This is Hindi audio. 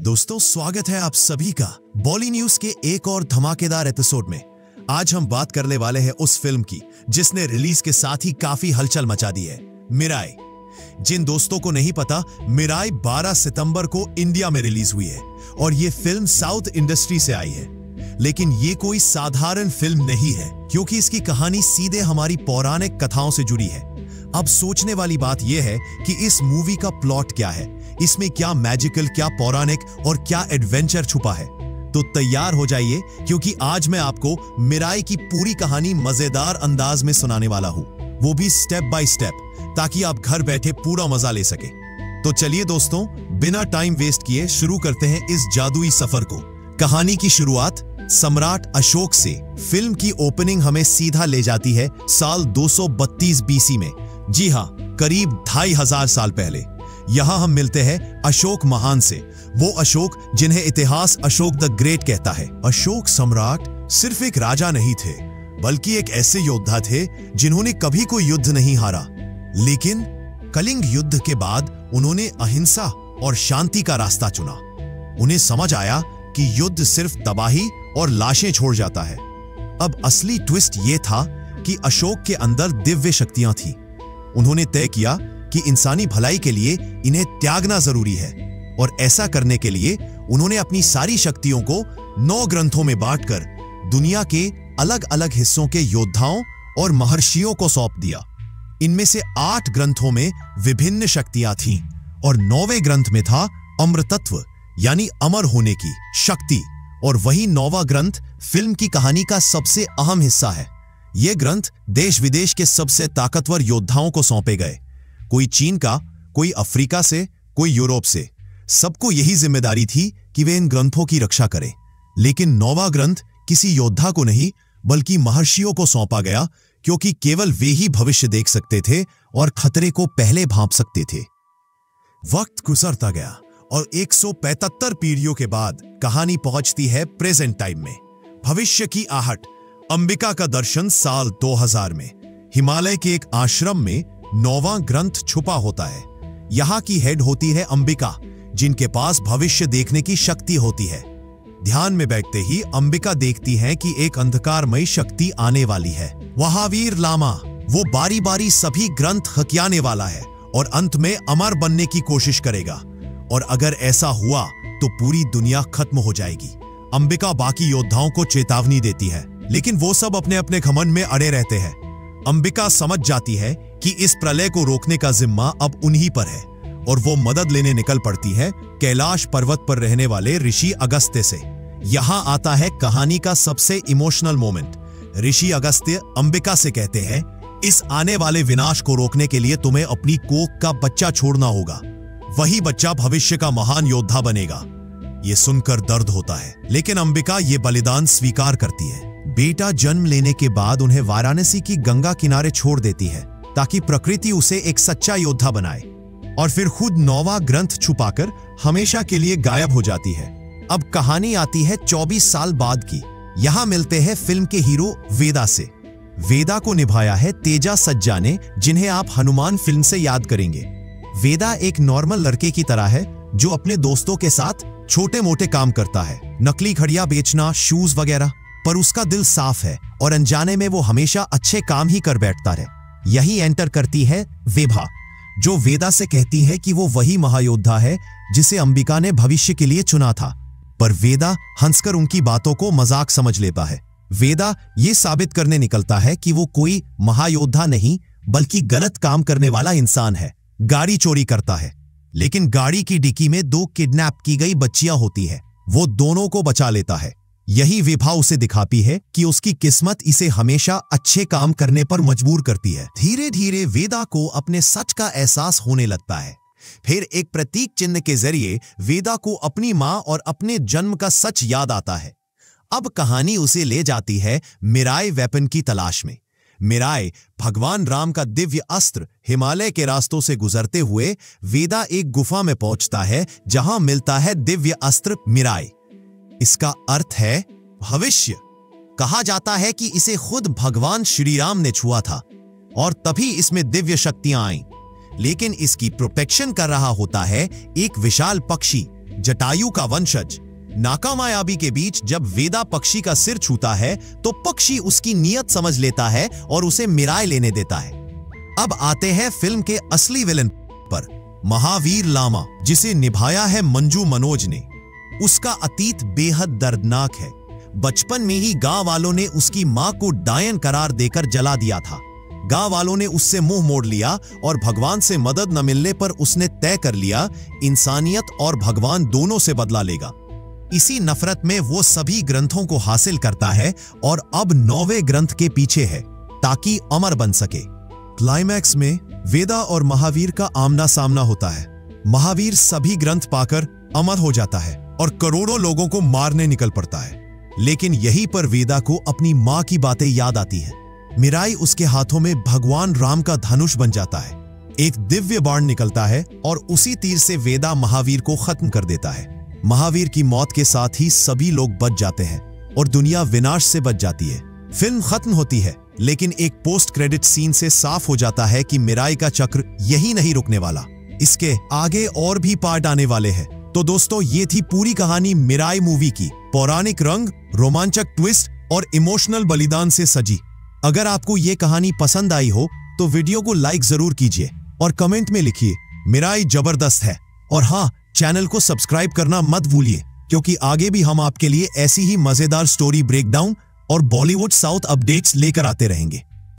दोस्तों, स्वागत है आप सभी का बॉली न्यूज के एक और धमाकेदार एपिसोड में। आज हम बात करने वाले हैं उस फिल्म की जिसने रिलीज के साथ ही काफी हलचल मचा दी है, मिराई। जिन दोस्तों को नहीं पता, मिराई 12 सितंबर को इंडिया में रिलीज हुई है और ये फिल्म साउथ इंडस्ट्री से आई है। लेकिन ये कोई साधारण फिल्म नहीं है, क्योंकि इसकी कहानी सीधे हमारी पौराणिक कथाओं से जुड़ी है। अब सोचने वाली बात यह है कि इस मूवी का प्लॉट क्या है, इसमें क्या मैजिकल, क्या पौराणिक और क्या एडवेंचर छुपा है। तो तैयार हो जाइए, क्योंकि आज मैं आपको मिराई की पूरी कहानी मजेदार अंदाज में सुनाने वाला हूं, वो भी स्टेप बाय स्टेप, ताकि आप घर बैठे पूरा मजा ले सके। तो चलिए दोस्तों, बिना टाइम वेस्ट किए शुरू करते हैं इस जादुई सफर को। कहानी की शुरुआत सम्राट अशोक से। फिल्म की ओपनिंग हमें सीधा ले जाती है साल 232 बीसी में। जी हां, करीब 2500 साल पहले। यहां हम मिलते हैं अशोक महान से, वो अशोक जिन्हें इतिहास अशोक द ग्रेट कहता है। अशोक सम्राट सिर्फ एक राजा नहीं थे, बल्कि एक ऐसे योद्धा थे जिन्होंने कभी कोई युद्ध नहीं हारा। लेकिन कलिंग युद्ध के बाद उन्होंने अहिंसा और शांति का रास्ता चुना। उन्हें समझ आया कि युद्ध सिर्फ तबाही और लाशें छोड़ जाता है। अब असली ट्विस्ट यह था कि अशोक के अंदर दिव्य शक्तियां थीं। उन्होंने तय किया कि इंसानी भलाई के लिए इन्हें त्यागना जरूरी है, और ऐसा करने के लिए उन्होंने अपनी सारी शक्तियों को 9 ग्रंथों में बांटकर दुनिया के अलग अलग हिस्सों के योद्धाओं और महर्षियों को सौंप दिया। इनमें से 8 ग्रंथों में विभिन्न शक्तियां थीं और 9वें ग्रंथ में था अमृतत्व, यानी अमर होने की शक्ति। और वही 9वां ग्रंथ फिल्म की कहानी का सबसे अहम हिस्सा है। ये ग्रंथ देश विदेश के सबसे ताकतवर योद्धाओं को सौंपे गए। कोई चीन का, कोई अफ्रीका से, कोई यूरोप से। सबको यही जिम्मेदारी थी कि वे इन ग्रंथों की रक्षा करें। लेकिन 9वां ग्रंथ किसी योद्धा को नहीं, बल्कि महर्षियों को सौंपा गया, क्योंकि केवल वे ही भविष्य देख सकते थे और खतरे को पहले भांप सकते थे। वक्त गुजरता गया और 175 पीढ़ियों के बाद कहानी पहुंचती है प्रेजेंट टाइम में। भविष्य की आहट, अंबिका का दर्शन साल 2000 में। हिमालय के एक आश्रम में 9वां ग्रंथ छुपा होता है। यहां की हेड होती है अंबिका, जिनके पास भविष्य देखने की शक्ति होती है। ध्यान में बैठते ही अंबिका देखती हैं कि एक अंधकारमयी शक्ति आने वाली है। महावीर लामा, वो बारी बारी सभी ग्रंथ हथियाने वाला है और अंत में अमर बनने की कोशिश करेगा। और अगर ऐसा हुआ तो पूरी दुनिया खत्म हो जाएगी। अंबिका बाकी योद्धाओं को चेतावनी देती है, लेकिन वो सब अपने अपने घमंड में अड़े रहते हैं। अंबिका समझ जाती है कि इस प्रलय को रोकने का जिम्मा अब उन्हीं पर है, और वो मदद लेने निकल पड़ती है कैलाश पर्वत पर रहने वाले ऋषि अगस्त्य से। यहां आता है कहानी का सबसे इमोशनल मोमेंट। ऋषि अगस्त्य अंबिका से कहते हैं, इस आने वाले विनाश को रोकने के लिए तुम्हें अपनी कोख का बच्चा छोड़ना होगा। वही बच्चा भविष्य का महान योद्धा बनेगा। ये सुनकर दर्द होता है, लेकिन अंबिका ये बलिदान स्वीकार करती है। बेटा जन्म लेने के बाद उन्हें वाराणसी की गंगा किनारे छोड़ देती है, ताकि प्रकृति उसे एक सच्चा योद्धा बनाए, और फिर खुद 9वां ग्रंथ छुपाकर हमेशा के लिए गायब हो जाती है। अब कहानी आती है 24 साल बाद की। यहां मिलते हैं फिल्म के हीरो वेदा से। वेदा को निभाया है तेजा सज्जा ने, जिन्हें आप हनुमान फिल्म से याद करेंगे। वेदा एक नॉर्मल लड़के की तरह है, जो अपने दोस्तों के साथ छोटे मोटे काम करता है, नकली घड़ियां बेचना, शूज वगैरह। पर उसका दिल साफ है और अनजाने में वो हमेशा अच्छे काम ही कर बैठता है। यही एंटर करती है विभा, जो वेदा से कहती है कि वो वही महायोद्धा है जिसे अंबिका ने भविष्य के लिए चुना था। पर वेदा हंसकर उनकी बातों को मजाक समझ लेता है। वेदा ये साबित करने निकलता है कि वो कोई महायोद्धा नहीं, बल्कि गलत काम करने वाला इंसान है। गाड़ी चोरी करता है, लेकिन गाड़ी की डिक्की में 2 किडनैप की गई बच्चियां होती है। वो दोनों को बचा लेता है। यही विभा उसे दिखाती है कि उसकी किस्मत इसे हमेशा अच्छे काम करने पर मजबूर करती है। धीरे धीरे वेदा को अपने सच का एहसास होने लगता है। फिर एक प्रतीक चिन्ह के जरिए वेदा को अपनी मां और अपने जन्म का सच याद आता है। अब कहानी उसे ले जाती है मिराई वेपन की तलाश में। मिराई भगवान राम का दिव्य अस्त्र। हिमालय के रास्तों से गुजरते हुए वेदा एक गुफा में पहुंचता है, जहां मिलता है दिव्य अस्त्र मिराई। इसका अर्थ है भविष्य। कहा जाता है कि इसे खुद भगवान श्री राम ने छुआ था और तभी इसमें दिव्य शक्तियां आईं। लेकिन इसकी प्रोटेक्शन कर रहा होता है एक विशाल पक्षी, जटायु का वंशज। नाकामायाबी के बीच जब वेदा पक्षी का सिर छूता है तो पक्षी उसकी नीयत समझ लेता है और उसे मिराय लेने देता है। अब आते हैं फिल्म के असली विलन पर, महावीर लामा, जिसे निभाया है मंजू मनोज ने। उसका अतीत बेहद दर्दनाक है। बचपन में ही गांव वालों ने उसकी मां को डायन करार देकर जला दिया था। गांव वालों ने उससे मुंह मोड़ लिया और भगवान से मदद न मिलने पर उसने तय कर लिया इंसानियत और भगवान दोनों से बदला लेगा। इसी नफरत में वो सभी ग्रंथों को हासिल करता है और अब 9वें ग्रंथ के पीछे है ताकि अमर बन सके। क्लाइमैक्स में वेदा और महावीर का आमना सामना होता है। महावीर सभी ग्रंथ पाकर अमर हो जाता है और करोड़ों लोगों को मारने निकल पड़ता है। लेकिन यहीं पर वेदा को अपनी मां की बातें याद आती है। मिराई उसके हाथों में भगवान राम का धनुष बन जाता है। एक दिव्य बाण निकलता है और उसी तीर से वेदा महावीर को खत्म कर देता है। महावीर की मौत के साथ ही सभी लोग बच जाते हैं और दुनिया विनाश से बच जाती है। फिल्म खत्म होती है, लेकिन एक पोस्ट क्रेडिट सीन से साफ हो जाता है कि मिराई का चक्र यही नहीं रुकने वाला। इसके आगे और भी पार्ट आने वाले हैं। तो दोस्तों, ये थी पूरी कहानी मिराई मूवी की। पौराणिक रंग, रोमांचक ट्विस्ट और इमोशनल बलिदान से सजी। अगर आपको ये कहानी पसंद आई हो तो वीडियो को लाइक जरूर कीजिए और कमेंट में लिखिए मिराई जबरदस्त है। और हाँ, चैनल को सब्सक्राइब करना मत भूलिए, क्योंकि आगे भी हम आपके लिए ऐसी ही मजेदार स्टोरी ब्रेकडाउन और बॉलीवुड साउथ अपडेट्स लेकर आते रहेंगे।